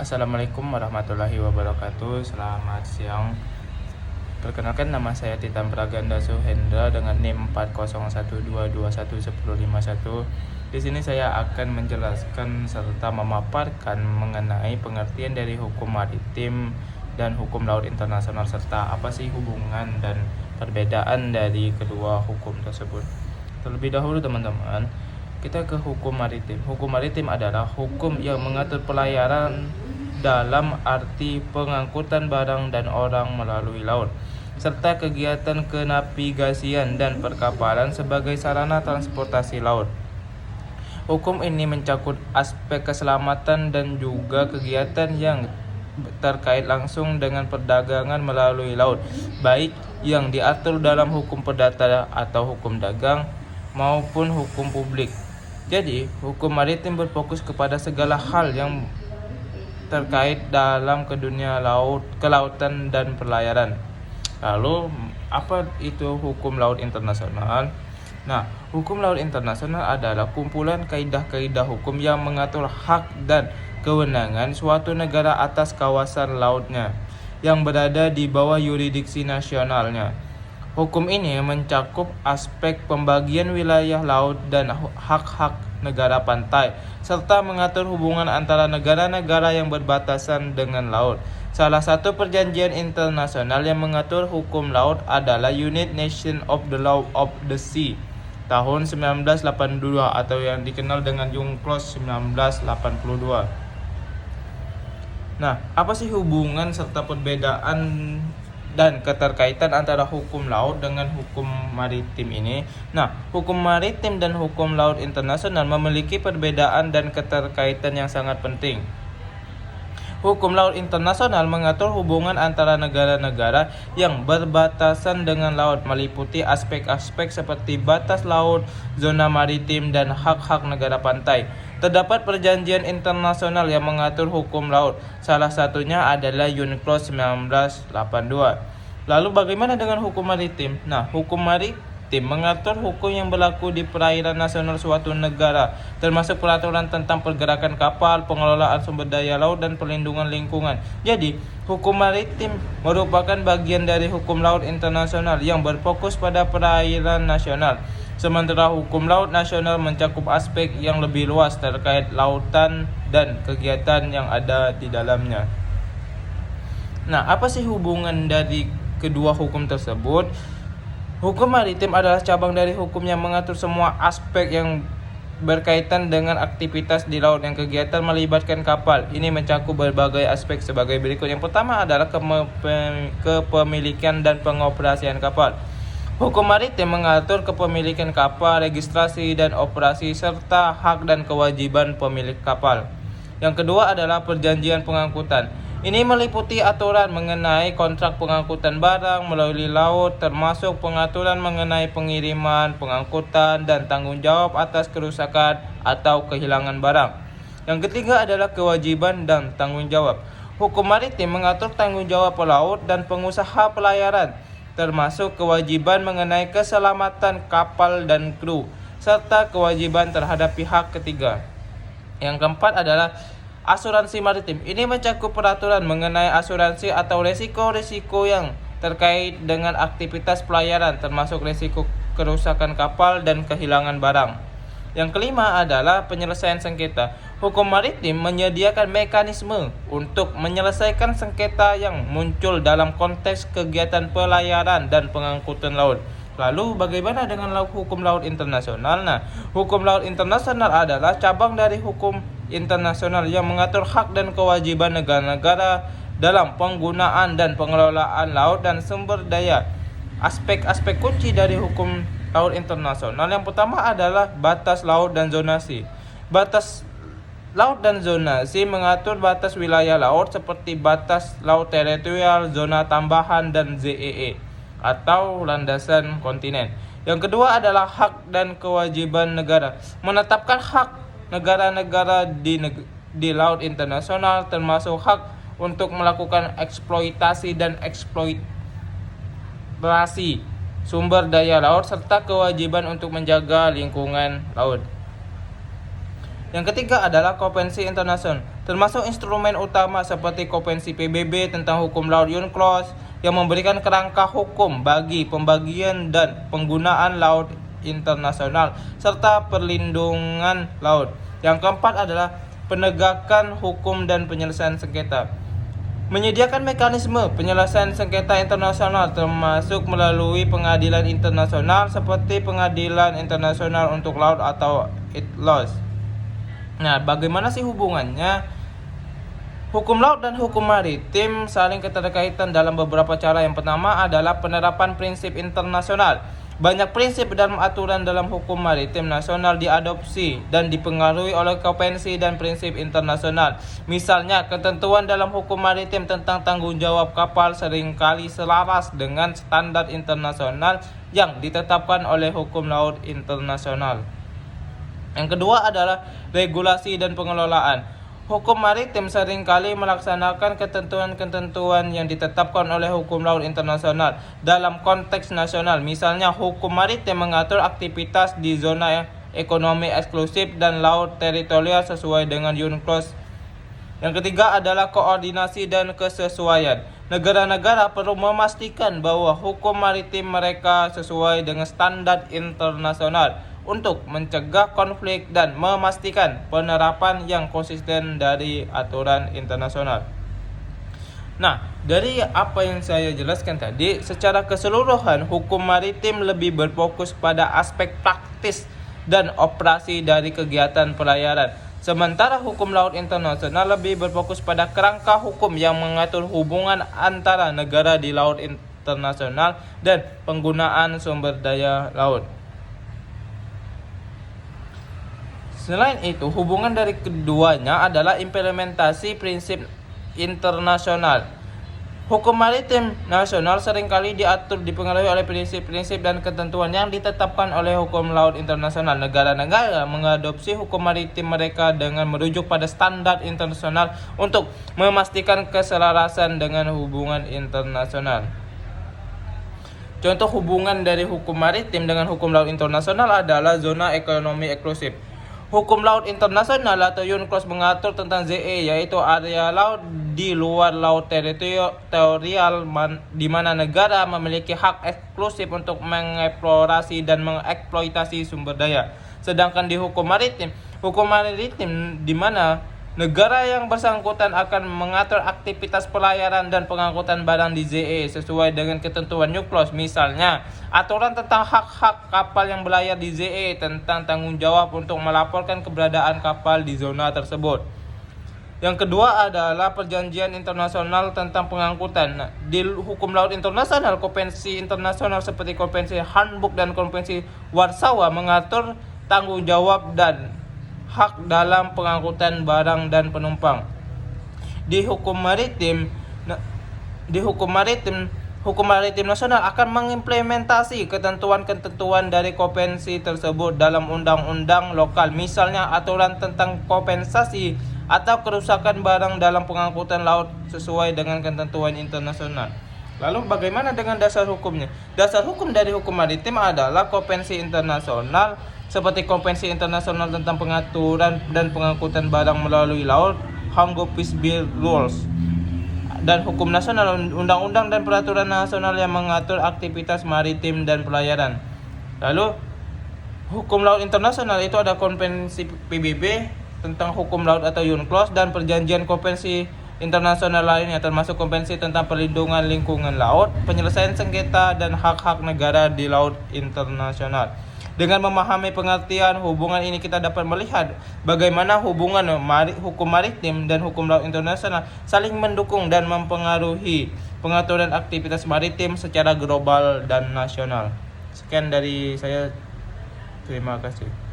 Assalamualaikum warahmatullahi wabarakatuh. Selamat siang. Perkenalkan, nama saya Titan Praganda Suhendra dengan NIM 4012211051. Di sini saya akan menjelaskan serta memaparkan mengenai pengertian dari hukum maritim dan hukum laut internasional, serta apa sih hubungan dan perbedaan dari kedua hukum tersebut. Terlebih dahulu teman-teman, kita ke hukum maritim. Hukum maritim adalah hukum yang mengatur pelayaran dalam arti pengangkutan barang dan orang melalui laut, serta kegiatan kenavigasian dan perkapalan sebagai sarana transportasi laut. Hukum ini mencakup aspek keselamatan dan juga kegiatan yang terkait langsung dengan perdagangan melalui laut, baik yang diatur dalam hukum perdata atau hukum dagang maupun hukum publik. Jadi, hukum maritim berfokus kepada segala hal yang terkait dalam ke dunia laut, kelautan dan pelayaran. Lalu, apa itu hukum laut internasional? Nah, hukum laut internasional adalah kumpulan kaidah-kaidah hukum yang mengatur hak dan kewenangan suatu negara atas kawasan lautnya yang berada di bawah yurisdiksi nasionalnya. Hukum ini mencakup aspek pembagian wilayah laut dan hak-hak negara pantai, serta mengatur hubungan antara negara-negara yang berbatasan dengan laut. Salah satu perjanjian internasional yang mengatur hukum laut adalah United Nations of the Law of the Sea tahun 1982 atau yang dikenal dengan UNCLOS 1982. Nah, apa sih hubungan serta perbedaan dan keterkaitan antara hukum laut dengan hukum maritim ini? Nah, hukum maritim dan hukum laut internasional memiliki perbedaan dan keterkaitan yang sangat penting. Hukum laut internasional mengatur hubungan antara negara-negara yang berbatasan dengan laut, meliputi aspek-aspek seperti batas laut, zona maritim, dan hak-hak negara pantai. Terdapat perjanjian internasional yang mengatur hukum laut, salah satunya adalah UNCLOS 1982. Lalu bagaimana dengan hukum maritim? Nah, hukum maritim mengatur hukum yang berlaku di perairan nasional suatu negara, termasuk peraturan tentang pergerakan kapal, pengelolaan sumber daya laut, dan perlindungan lingkungan. Jadi, hukum maritim merupakan bagian dari hukum laut internasional yang berfokus pada perairan nasional. Sementara hukum laut nasional mencakup aspek yang lebih luas terkait lautan dan kegiatan yang ada di dalamnya. Nah, apa sih hubungan dari kedua hukum tersebut? Hukum maritim adalah cabang dari hukum yang mengatur semua aspek yang berkaitan dengan aktivitas di laut yang kegiatan melibatkan kapal. Ini mencakup berbagai aspek sebagai berikut. Yang pertama adalah kepemilikan dan pengoperasian kapal. Hukum maritim mengatur kepemilikan kapal, registrasi dan operasi, serta hak dan kewajiban pemilik kapal. Yang kedua adalah perjanjian pengangkutan. Ini meliputi aturan mengenai kontrak pengangkutan barang melalui laut, termasuk pengaturan mengenai pengiriman, pengangkutan, dan tanggung jawab atas kerusakan atau kehilangan barang. Yang ketiga adalah kewajiban dan tanggung jawab. Hukum maritim mengatur tanggung jawab pelaut dan pengusaha pelayaran, termasuk kewajiban mengenai keselamatan kapal dan kru, serta kewajiban terhadap pihak ketiga. Yang keempat adalah asuransi maritim. Ini mencakup peraturan mengenai asuransi atau resiko-resiko yang terkait dengan aktivitas pelayaran, termasuk resiko kerusakan kapal dan kehilangan barang. Yang kelima adalah penyelesaian sengketa. Hukum maritim menyediakan mekanisme untuk menyelesaikan sengketa yang muncul dalam konteks kegiatan pelayaran dan pengangkutan laut. Lalu bagaimana dengan hukum laut internasional? Nah, hukum laut internasional adalah cabang dari hukum internasional yang mengatur hak dan kewajiban negara-negara dalam penggunaan dan pengelolaan laut dan sumber daya. Aspek-aspek kunci dari hukum laut internasional yang pertama adalah batas laut dan zonasi. Batas laut dan zonasi mengatur batas wilayah laut seperti batas laut teritorial, zona tambahan, dan ZEE atau landasan kontinen. Yang kedua adalah hak dan kewajiban negara. Menetapkan hak negara-negara di laut internasional, termasuk hak untuk melakukan eksploitasi dan eksploitasi sumber daya laut, serta kewajiban untuk menjaga lingkungan laut. Yang ketiga adalah konvensi internasional termasuk instrumen utama seperti Konvensi PBB tentang hukum laut UNCLOS yang memberikan kerangka hukum bagi pembagian dan penggunaan laut internasional serta perlindungan laut. Yang keempat adalah penegakan hukum dan penyelesaian sengketa. Menyediakan mekanisme penyelesaian sengketa internasional termasuk melalui pengadilan internasional seperti Pengadilan Internasional untuk Laut atau ICLOS. Nah, bagaimana sih hubungannya? Hukum laut dan hukum maritim saling keterkaitan dalam beberapa cara. Yang pertama adalah penerapan prinsip internasional. Banyak prinsip dan aturan dalam hukum maritim nasional diadopsi dan dipengaruhi oleh konvensi dan prinsip internasional. Misalnya, ketentuan dalam hukum maritim tentang tanggung jawab kapal seringkali selaras dengan standar internasional yang ditetapkan oleh hukum laut internasional. Yang kedua adalah regulasi dan pengelolaan. Hukum maritim seringkali melaksanakan ketentuan-ketentuan yang ditetapkan oleh hukum laut internasional dalam konteks nasional. Misalnya, hukum maritim mengatur aktivitas di zona ekonomi eksklusif dan laut teritorial sesuai dengan UNCLOS. Yang ketiga adalah koordinasi dan kesesuaian. Negara-negara perlu memastikan bahwa hukum maritim mereka sesuai dengan standar internasional untuk mencegah konflik dan memastikan penerapan yang konsisten dari aturan internasional. Nah, dari apa yang saya jelaskan tadi, secara keseluruhan hukum maritim lebih berfokus pada aspek praktis dan operasi dari kegiatan pelayaran. Sementara hukum laut internasional lebih berfokus pada kerangka hukum yang mengatur hubungan antara negara di laut internasional dan penggunaan sumber daya laut. Selain itu, hubungan dari keduanya adalah implementasi prinsip internasional. Hukum maritim nasional seringkali dipengaruhi oleh prinsip-prinsip dan ketentuan yang ditetapkan oleh hukum laut internasional. Negara-negara mengadopsi hukum maritim mereka dengan merujuk pada standar internasional untuk memastikan keselarasan dengan hubungan internasional. Contoh hubungan dari hukum maritim dengan hukum laut internasional adalah zona ekonomi eksklusif. Hukum laut internasional atau UNCLOS mengatur tentang ZE, yaitu area laut di luar laut teritorial di mana negara memiliki hak eksklusif untuk mengeksplorasi dan mengeksploitasi sumber daya. Sedangkan di hukum maritim di mana negara yang bersangkutan akan mengatur aktivitas pelayaran dan pengangkutan barang di ZE sesuai dengan ketentuan UNCLOS. Misalnya, aturan tentang hak-hak kapal yang berlayar di ZE tentang tanggung jawab untuk melaporkan keberadaan kapal di zona tersebut. Yang kedua adalah perjanjian internasional tentang pengangkutan. Nah, di hukum laut internasional, konvensi internasional seperti Konvensi Handbook dan Konvensi Warsawa mengatur tanggung jawab dan hak dalam pengangkutan barang dan penumpang. Hukum maritim nasional akan mengimplementasi ketentuan-ketentuan dari konvensi tersebut dalam undang-undang lokal. Misalnya, aturan tentang kompensasi atau kerusakan barang dalam pengangkutan laut sesuai dengan ketentuan internasional. Lalu bagaimana dengan dasar hukumnya? Dasar hukum dari hukum maritim adalah konvensi internasional seperti Konvensi Internasional tentang Pengaturan dan Pengangkutan Barang Melalui Laut, Hamburg Peace Bill Rules, dan hukum nasional, undang-undang dan peraturan nasional yang mengatur aktivitas maritim dan pelayaran. Lalu, hukum laut internasional itu ada Konvensi PBB tentang hukum laut atau UNCLOS dan perjanjian konvensi internasional lainnya termasuk Konvensi tentang Perlindungan Lingkungan Laut, penyelesaian sengketa dan hak-hak negara di laut internasional. Dengan memahami pengertian hubungan ini, kita dapat melihat bagaimana hubungan hukum maritim dan hukum laut internasional saling mendukung dan mempengaruhi pengaturan aktivitas maritim secara global dan nasional. Sekian dari saya. Terima kasih.